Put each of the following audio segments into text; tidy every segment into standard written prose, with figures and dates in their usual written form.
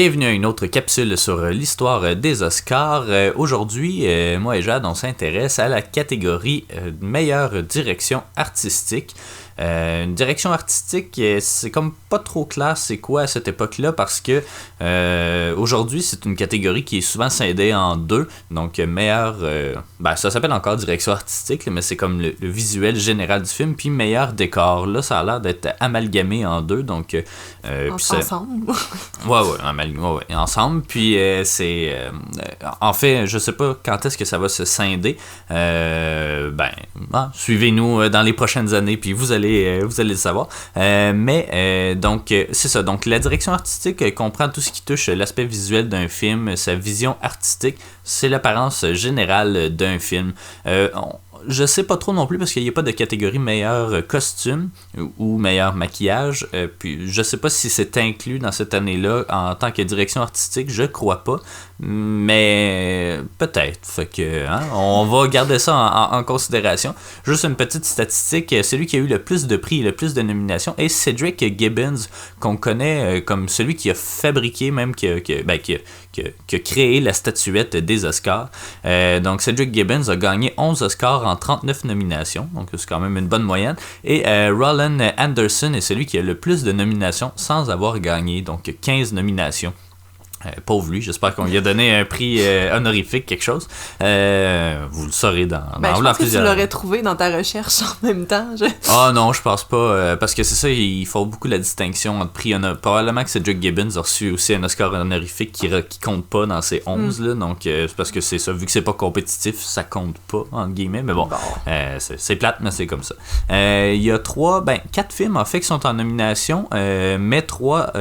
Bienvenue à une autre capsule sur l'histoire des Oscars. Aujourd'hui, moi et Jade, on s'intéresse à la catégorie meilleure direction artistique. Une direction artistique, c'est comme pas trop clair c'est quoi à cette époque-là parce que aujourd'hui c'est une catégorie qui est souvent scindée en deux. Donc meilleur, ça s'appelle encore direction artistique, mais c'est comme le visuel général du film, puis meilleur décor. Là ça a l'air d'être amalgamé en deux, donc ensemble. ouais, ensemble. Puis en fait, je sais pas quand est-ce que ça va se scinder. Suivez-nous dans les prochaines années, puis vous allez le savoir. Donc, c'est ça. Donc, la direction artistique comprend tout ce qui touche l'aspect visuel d'un film, sa vision artistique, c'est l'apparence générale d'un film. Je sais pas trop non plus parce qu'il n'y a pas de catégorie meilleur costume ou meilleur maquillage. Puis je sais pas si c'est inclus dans cette année-là en tant que direction artistique, je crois pas. Mais peut-être. Fait que on va garder ça en considération. Juste une petite statistique, celui qui a eu le plus de prix et le plus de nominations est Cedric Gibbons, qu'on connaît comme celui qui a fabriqué, même qui a créé la statuette des Oscars. Donc Cedric Gibbons a gagné 11 Oscars en 39 nominations, donc c'est quand même une bonne moyenne. Et Roland Anderson est celui qui a le plus de nominations sans avoir gagné, donc 15 nominations. Pauvre lui, j'espère qu'on lui a donné un prix honorifique, quelque chose. Vous le saurez dans je pense que tu l'aurais trouvé dans ta recherche en même temps. Ah non, je pense pas, parce que c'est ça, ils font beaucoup la distinction entre prix honorifique. Probablement que Cedric Gibbons a reçu aussi un Oscar honorifique qui compte pas dans ces 11, là, donc c'est parce que c'est ça, vu que c'est pas compétitif, ça compte pas, entre guillemets, mais bon. C'est plate, mais c'est comme ça. Il y a 4 films en fait qui sont en nomination, mais 3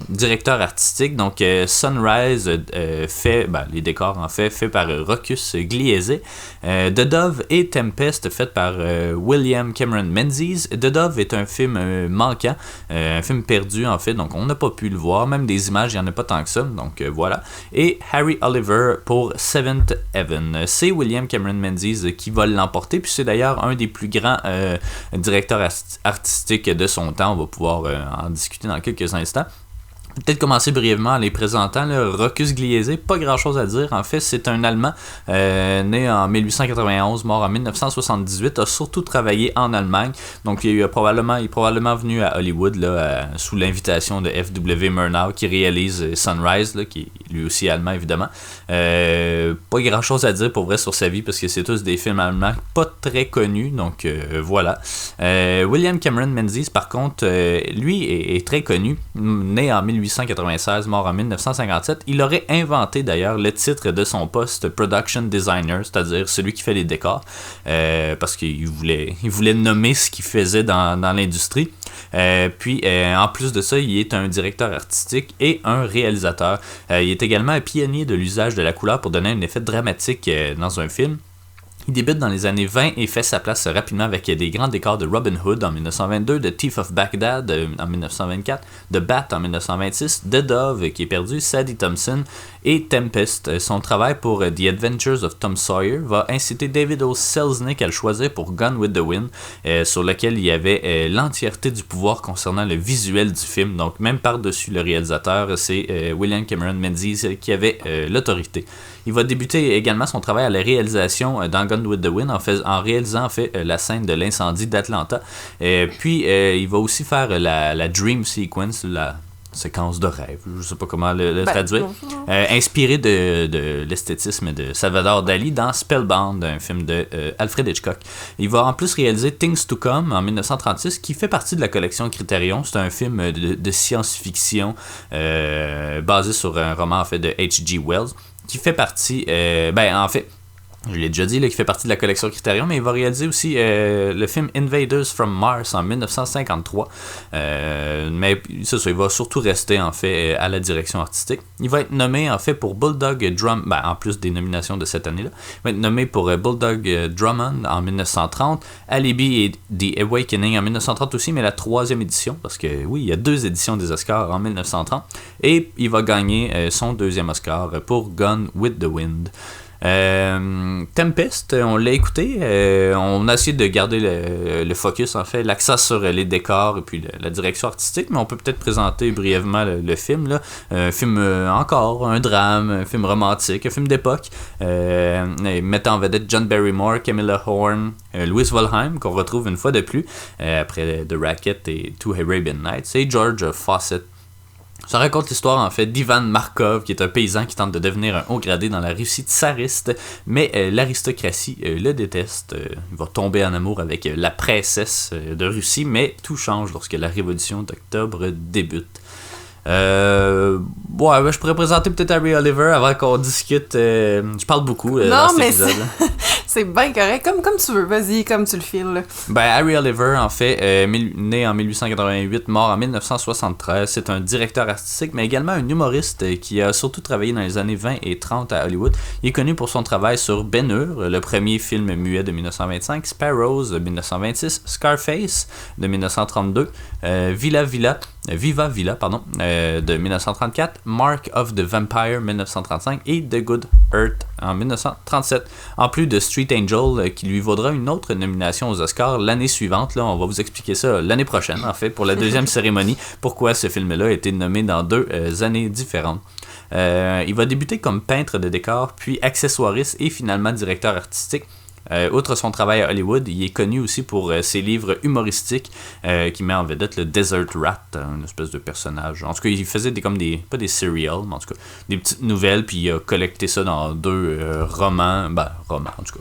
directeurs artistiques, donc Sunrise les décors en fait par Rokus Gliese, The Dove et Tempest fait par William Cameron Menzies. The Dove est un film manquant, un film perdu en fait, donc on n'a pas pu le voir, même des images il n'y en a pas tant que ça, donc voilà. Et Harry Oliver pour Seventh Heaven, c'est William Cameron Menzies qui va l'emporter, puis c'est d'ailleurs un des plus grands directeurs artistiques de son temps. On va pouvoir en discuter dans quelques instants. Peut-être commencer brièvement en les présentant. Rokus Gliese, pas grand chose à dire. En fait, c'est un Allemand né en 1891, mort en 1978, a surtout travaillé en Allemagne. Donc, il est probablement venu à Hollywood là, sous l'invitation de F.W. Murnau qui réalise Sunrise, là, qui est lui aussi allemand évidemment. Pas grand chose à dire pour vrai sur sa vie parce que c'est tous des films allemands pas très connus. Donc, voilà. William Cameron Menzies, par contre, lui est très connu, né en 1896, mort en 1957. Il aurait inventé d'ailleurs le titre de son poste Production Designer, c'est-à-dire celui qui fait les décors, parce qu'il voulait nommer ce qu'il faisait dans l'industrie. Puis en plus de ça, il est un directeur artistique et un réalisateur. Il est également un pionnier de l'usage de la couleur pour donner un effet dramatique dans un film. Il débute dans les années 20 et fait sa place rapidement avec des grands décors de Robin Hood en 1922, de Thief of Baghdad en 1924, de Bat en 1926, The Dove qui est perdu, Sadie Thompson et Tempest. Son travail pour The Adventures of Tom Sawyer va inciter David O. Selznick à le choisir pour Gone with the Wind, sur lequel il y avait l'entièreté du pouvoir concernant le visuel du film. Donc même par-dessus le réalisateur, c'est William Cameron Menzies qui avait l'autorité. Il va débuter également son travail à la réalisation dans Gone with the Wind en réalisant la scène de l'incendie d'Atlanta. Puis il va aussi faire la Dream Sequence, la séquence de rêve, je sais pas comment le traduire, inspiré de l'esthétisme de Salvador Dali dans Spellbound, un film de Alfred Hitchcock. Il va en plus réaliser Things to Come en 1936 qui fait partie de la collection Criterion. C'est un film de science-fiction basé sur un roman en fait de H.G. Wells qui fait partie, je l'ai déjà dit, là, qui fait partie de la collection Criterion, mais il va réaliser aussi le film Invaders from Mars en 1953. Mais c'est ça, il va surtout rester en fait à la direction artistique. Il va être nommé en fait pour Bulldog Drummond, en plus des nominations de cette année-là. Il va être nommé pour Bulldog Drummond en 1930, Alibi et The Awakening en 1930 aussi, mais la 3e édition, parce que oui, il y a 2 éditions des Oscars en 1930. Et il va gagner son 2e Oscar pour Gone with the Wind. Tempest, on l'a écouté. On a essayé de garder le focus, en fait, l'accent sur les décors et puis la direction artistique, mais on peut peut-être présenter brièvement le film. Là. Un film encore, un drame, un film romantique, un film d'époque, mettant en vedette John Barrymore, Camilla Horn, Louis Volheim, qu'on retrouve une fois de plus, après The Racket et Two Arabian Nights, et George Fawcett. Ça raconte l'histoire en fait d'Ivan Markov, qui est un paysan qui tente de devenir un haut gradé dans la Russie tsariste, mais l'aristocratie le déteste. Il va tomber en amour avec la princesse de Russie, mais tout change lorsque la révolution d'octobre débute. Je pourrais présenter peut-être Harry Oliver avant qu'on discute. Je parle beaucoup dans cet épisode. C'est bien correct, comme tu veux, vas-y, comme tu le files. Harry Oliver, en fait, né en 1888, mort en 1973, c'est un directeur artistique, mais également un humoriste qui a surtout travaillé dans les années 20 et 30 à Hollywood. Il est connu pour son travail sur Ben-Hur, le premier film muet de 1925, Sparrows de 1926, Scarface de 1932, Viva Villa, de 1934, Mark of the Vampire 1935 et The Good Earth en 1937. En plus de Street Angel, qui lui vaudra une autre nomination aux Oscars l'année suivante. Là, on va vous expliquer ça l'année prochaine, en fait, pour la deuxième cérémonie, pourquoi ce film-là a été nommé dans 2 années différentes. Il va débuter comme peintre de décors, puis accessoiriste et finalement directeur artistique. Outre son travail à Hollywood, il est connu aussi pour ses livres humoristiques qui met en vedette le Desert Rat, une espèce de personnage. En tout cas, il faisait pas des serials, mais en tout cas, des petites nouvelles, puis il a collecté ça dans 2 romans, en tout cas.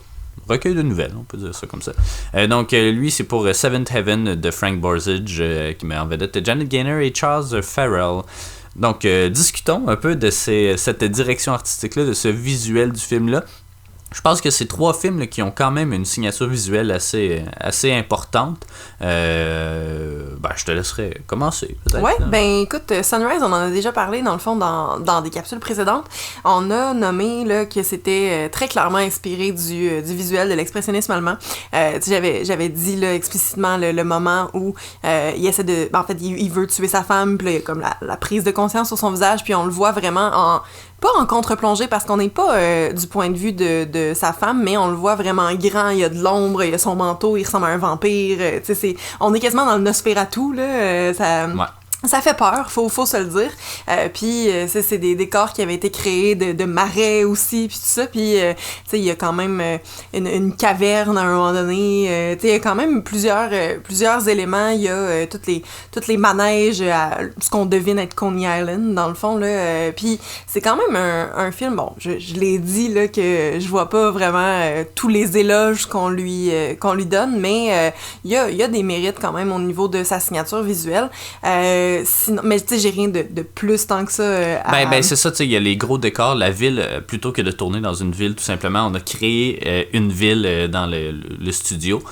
Recueil de nouvelles, on peut dire ça comme ça. Donc, lui, c'est pour Seventh Heaven de Frank Borzage, qui met en vedette Janet Gaynor et Charles Farrell. Donc, discutons un peu de cette direction artistique-là, de ce visuel du film-là. Je pense que c'est 3 films là, qui ont quand même une signature visuelle assez importante. Je te laisserai commencer, peut-être. Ouais, écoute, Sunrise, on en a déjà parlé, dans le fond, dans des capsules précédentes. On a nommé là, que c'était très clairement inspiré du visuel de l'expressionnisme allemand. J'avais dit là, explicitement le moment où il essaie de... En fait, il veut tuer sa femme, puis là, il y a comme la prise de conscience sur son visage, puis on le voit vraiment pas en contre-plongée, parce qu'on n'est pas du point de vue de sa femme, mais on le voit vraiment grand, il y a de l'ombre, il y a son manteau, il ressemble à un vampire, on est quasiment dans le Nosferatu, là, ça fait peur, faut se le dire. Puis c'est des décors qui avaient été créés de marais aussi, puis tout ça. Puis il y a quand même une caverne à un moment donné. Il y a quand même plusieurs éléments. Il y a toutes les manèges à ce qu'on devine être Coney Island dans le fond là. Puis c'est quand même un film. Bon, je l'ai dit là que je vois pas vraiment tous les éloges qu'on lui donne, mais il y a des mérites quand même au niveau de sa signature visuelle. Sinon, mais tu sais, j'ai rien de plus tant que ça. C'est ça, tu sais, il y a les gros décors, la ville, plutôt que de tourner dans une ville, tout simplement, on a créé une ville dans le studio.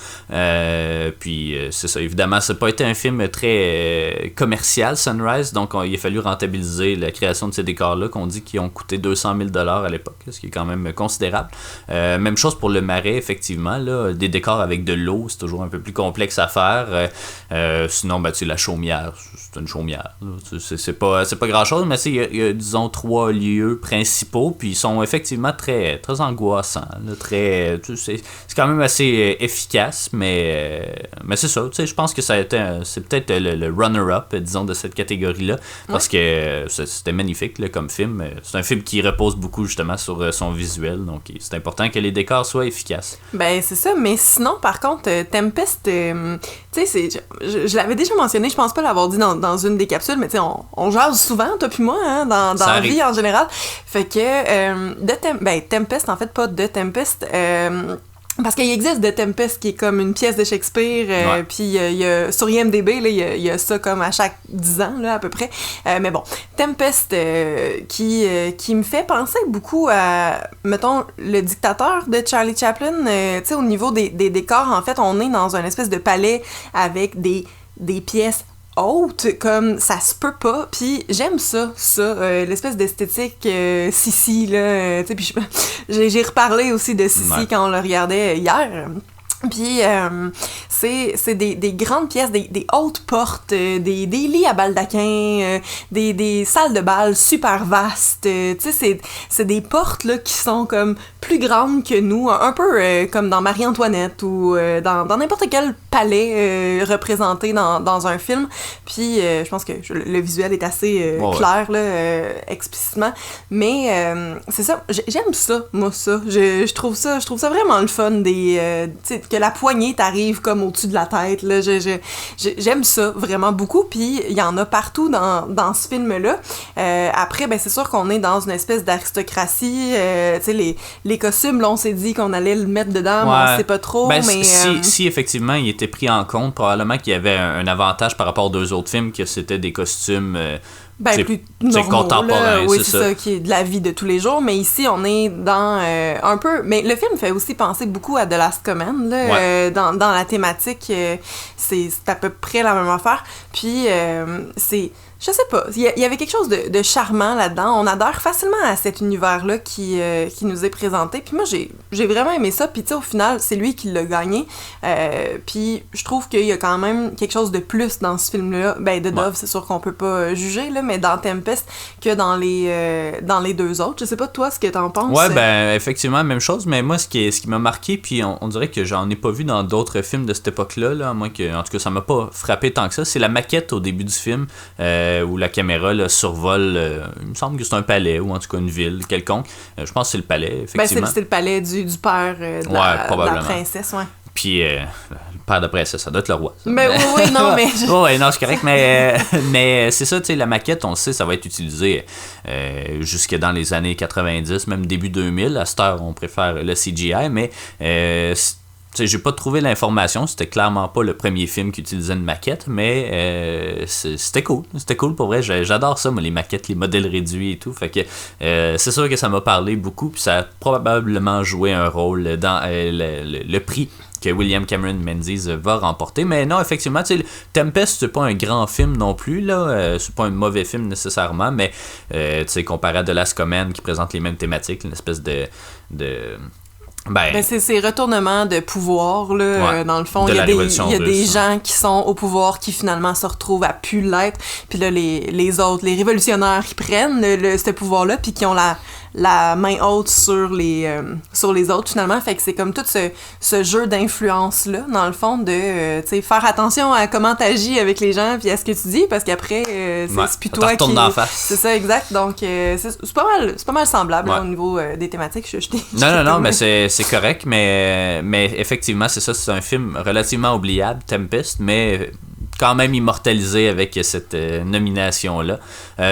Puis c'est ça, évidemment, ça n'a pas été un film très commercial, Sunrise, donc il a fallu rentabiliser la création de ces décors-là, qu'on dit qu'ils ont coûté 200 000 $ à l'époque, ce qui est quand même considérable. Même chose pour le marais, effectivement, là, des décors avec de l'eau, c'est toujours un peu plus complexe à faire. Sinon, tu sais, la chaumière, c'est une chaumière. C'est pas grand-chose, mais il y a, disons, 3 lieux principaux, puis ils sont effectivement très, très angoissants. Là, c'est quand même assez efficace, mais c'est ça. Je pense que c'est peut-être le runner-up, disons, de cette catégorie-là, parce que c'était magnifique là, comme film. C'est un film qui repose beaucoup, justement, sur son visuel, donc c'est important que les décors soient efficaces. Ben, c'est ça, mais sinon, par contre, Tempest, tu sais, je l'avais déjà mentionné, je pense pas l'avoir dit dans une des capsules, mais tu sais, on jase souvent, toi puis moi, hein, dans la vie en général. Fait que, Tempest, en fait, pas de Tempest, parce qu'il existe The Tempest qui est comme une pièce de Shakespeare, puis il y a sur IMDb, là, il y a ça comme à chaque 10 ans, là, à peu près. Mais bon, Tempest qui me fait penser beaucoup à, mettons, Le Dictateur de Charlie Chaplin. Tu sais, au niveau des décors, en fait, on est dans une espèce de palais avec des pièces haute, comme ça se peut pas, puis j'aime ça, l'espèce d'esthétique Sissi, là, tu sais, puis j'ai reparlé aussi de Sissi quand on le regardait hier. Puis c'est des grandes pièces, des hautes portes, des lits à baldaquin, des salles de bal super vastes. Tu sais, c'est des portes là qui sont comme plus grandes que nous, un peu comme dans Marie-Antoinette ou dans n'importe quel palais représenté dans un film. Puis je pense que le visuel est assez clair là, explicitement. Mais c'est ça, j'aime ça, moi ça. Je trouve ça vraiment le fun des que la poignée t'arrive comme au-dessus de la tête, là. J'aime ça vraiment beaucoup, puis il y en a partout dans ce film-là. Après, ben c'est sûr qu'on est dans une espèce d'aristocratie, tu sais, les costumes, là, on s'est dit qu'on allait le mettre dedans, mais on sait pas trop, ben, mais... Si effectivement il était pris en compte, probablement qu'il y avait un avantage par rapport aux deux autres films, que c'était des costumes... ben, plus normaux, là, oui, c'est ça, qui est de la vie de tous les jours, mais ici, on est dans un peu... Mais le film fait aussi penser beaucoup à The Last Command, là, dans la thématique, c'est à peu près la même affaire, puis c'est... Je sais pas, il y avait quelque chose de charmant là-dedans. On adhère facilement à cet univers-là qui nous est présenté. Puis moi, j'ai vraiment aimé ça. Puis tu sais, au final, c'est lui qui l'a gagné. Puis je trouve qu'il y a quand même quelque chose de plus dans ce film-là. Ben, de Dove, c'est sûr qu'on peut pas juger, là, mais dans Tempest que dans les deux autres. Je sais pas, toi, ce que t'en penses. Ouais, ben, effectivement, même chose. Mais moi, ce qui m'a marqué, puis on dirait que j'en ai pas vu dans d'autres films de cette époque-là, là, à moins que, en tout cas, ça m'a pas frappé tant que ça. C'est la maquette au début du film. Où la caméra là, survole, il me semble que c'est un palais ou en tout cas une ville quelconque. Je pense que c'est le palais, effectivement. Ben, c'est le palais du père de la princesse, ouais. Puis le père de princesse, ça doit être le roi. Ça. Mais oui, non, mais... oui, non, c'est correct, mais c'est ça, tu sais, la maquette, on le sait, ça va être utilisé jusque dans les années 90, même début 2000. À cette heure, on préfère le CGI, mais... j'ai pas trouvé l'information, c'était clairement pas le premier film qui utilisait une maquette, mais c'était cool. C'était cool pour vrai, j'adore ça, moi, les maquettes, les modèles réduits et tout. Fait que c'est sûr que ça m'a parlé beaucoup, puis ça a probablement joué un rôle dans le prix que William Cameron Menzies va remporter. Mais non, effectivement, tu sais, Tempest, c'est pas un grand film non plus, là. C'est pas un mauvais film nécessairement, mais tu sais, comparé à The Last Command qui présente les mêmes thématiques, une espèce de Ben, c'est ces retournements de pouvoir, là, dans le fond. Il y a des gens qui sont au pouvoir qui finalement se retrouvent à plus l'être. Puis là, les autres, les révolutionnaires qui prennent ce pouvoir-là, puis qui ont la main haute sur les autres, finalement. Fait que c'est comme tout ce jeu d'influence-là, dans le fond, de tu sais, faire attention à comment t'agis avec les gens, puis à ce que tu dis, parce qu'après, c'est plus toi qui... C'est ça, exact. Donc, c'est pas mal semblable là, au niveau des thématiques. Non, mais c'est correct, mais effectivement, c'est ça, c'est un film relativement oubliable, Tempest, mais quand même immortalisé avec cette nomination-là.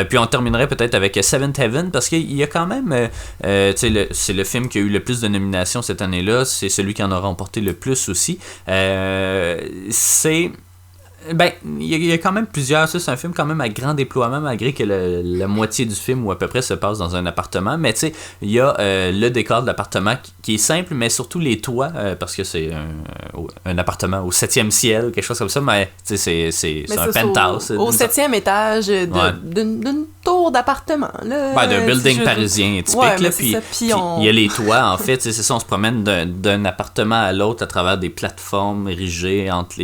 Puis on terminerait peut-être avec Seventh Heaven, parce qu'il y a quand même, c'est le film qui a eu le plus de nominations cette année-là, c'est celui qui en a remporté le plus aussi. Ben, il y a quand même plusieurs, c'est un film quand même à grand déploiement, malgré que la moitié du film ou à peu près se passe dans un appartement, mais tu sais, il y a le décor de l'appartement qui est simple, mais surtout les toits, parce que c'est un appartement au 7e ciel, quelque chose comme ça, mais tu sais, c'est un penthouse. Au 7e étage d'une tour d'appartement, là. Ben, d'un building parisien typique, là, puis il y a les toits, en fait, c'est ça, on se promène d'un appartement à l'autre à travers des plateformes érigées entre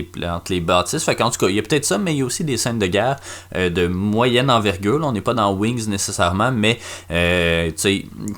les bâtisses, fait qu'en tout cas, il y a peut-être ça, mais il y a aussi des scènes de guerre de moyenne envergure. Là, on n'est pas dans Wings nécessairement, mais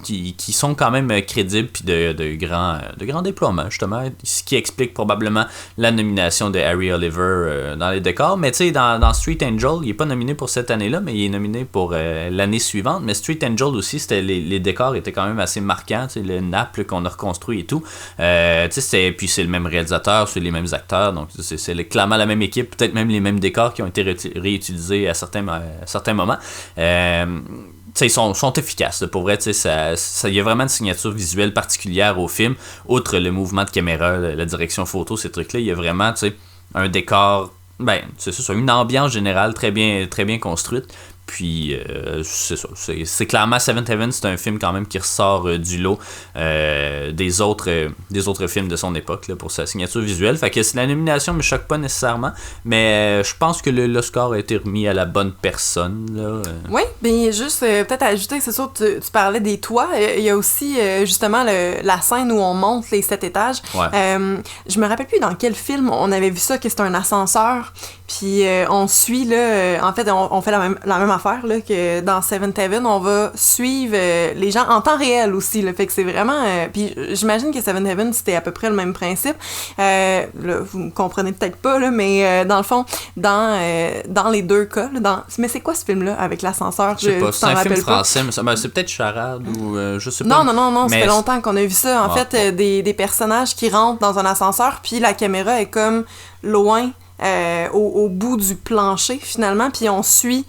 qui sont quand même crédibles puis de grands déploiements, justement. Ce qui explique probablement la nomination de Harry Oliver dans les décors. Mais tu sais, dans Street Angel, il n'est pas nominé pour cette année-là, mais il est nominé pour l'année suivante. Mais Street Angel aussi, les décors étaient quand même assez marquants. Le Naples qu'on a reconstruit et tout. Puis c'est le même réalisateur, c'est les mêmes acteurs. Donc c'est clairement la même équipe. Peut-être même les mêmes décors qui ont été réutilisés à certains moments. Ils sont efficaces, là, pour vrai. Il y a vraiment une signature visuelle particulière au film. Outre le mouvement de caméra, la direction photo, ces trucs-là, il y a vraiment un décor... Ben, c'est ça, une ambiance générale très bien construite. Puis c'est ça. C'est clairement Seventh Heaven, c'est un film quand même qui ressort du lot des autres films de son époque là, pour sa signature visuelle. Fait que la nomination me choque pas nécessairement, mais je pense que l'Oscar a été remis à la bonne personne. Là. Oui, bien juste peut-être à ajouter, c'est sûr, tu parlais des toits. Il y a aussi justement la scène où on monte les 7 étages. Ouais. Je me rappelle plus dans quel film on avait vu ça, que c'est un ascenseur. Puis on suit, là, en fait, on fait la même affaire là, que dans Seventh Heaven. On va suivre les gens en temps réel aussi. Là, fait que c'est vraiment... puis j'imagine que Seventh Heaven, c'était à peu près le même principe. Là, vous me comprenez peut-être pas, là, mais dans le fond, dans les deux cas... Là, mais c'est quoi ce film-là avec l'ascenseur? Je sais pas, c'est un film français, mais c'est peut-être Charade ou je sais pas. Non, ça fait longtemps qu'on a vu ça. En fait, des personnages qui rentrent dans un ascenseur, puis la caméra est comme loin... au bout du plancher finalement, puis on suit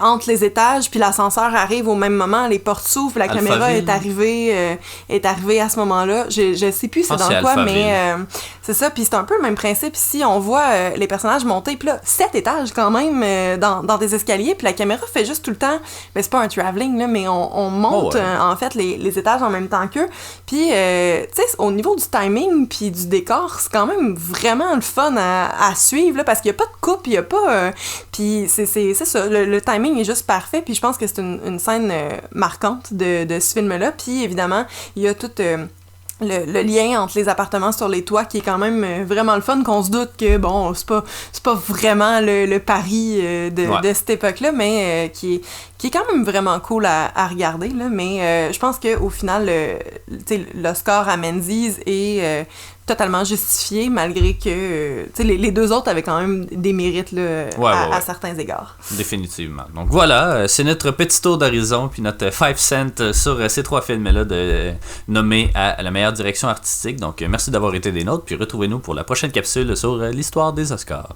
entre les étages, puis l'ascenseur arrive au même moment, les portes s'ouvrent, la caméra est arrivée à ce moment-là. Je sais plus c'est dans quoi, mais c'est ça, puis c'est un peu le même principe ici. On voit les personnages monter, puis là 7 étages quand même dans des escaliers, puis la caméra fait juste tout le temps, mais c'est pas un travelling là, mais on monte en fait les étages en même temps qu'eux, puis tu sais, au niveau du timing puis du décor, c'est quand même vraiment le fun à suivre là, parce qu'il n'y a pas de coupe, il n'y a pas... puis c'est ça, le timing est juste parfait, puis je pense que c'est une scène marquante de ce film-là, puis évidemment, il y a tout... Le lien entre les appartements sur les toits qui est quand même vraiment le fun, qu'on se doute que bon c'est pas vraiment le Paris de cette époque-là, mais qui est quand même vraiment cool à regarder là, mais je pense que au final l'Oscar à Menzies est totalement justifié, malgré que les deux autres avaient quand même des mérites là, à certains égards. Définitivement. Donc voilà, c'est notre petit tour d'horizon, puis notre 5 cents sur ces 3 films-là nommés à la meilleure direction artistique. Donc merci d'avoir été des nôtres, puis retrouvez-nous pour la prochaine capsule sur l'histoire des Oscars.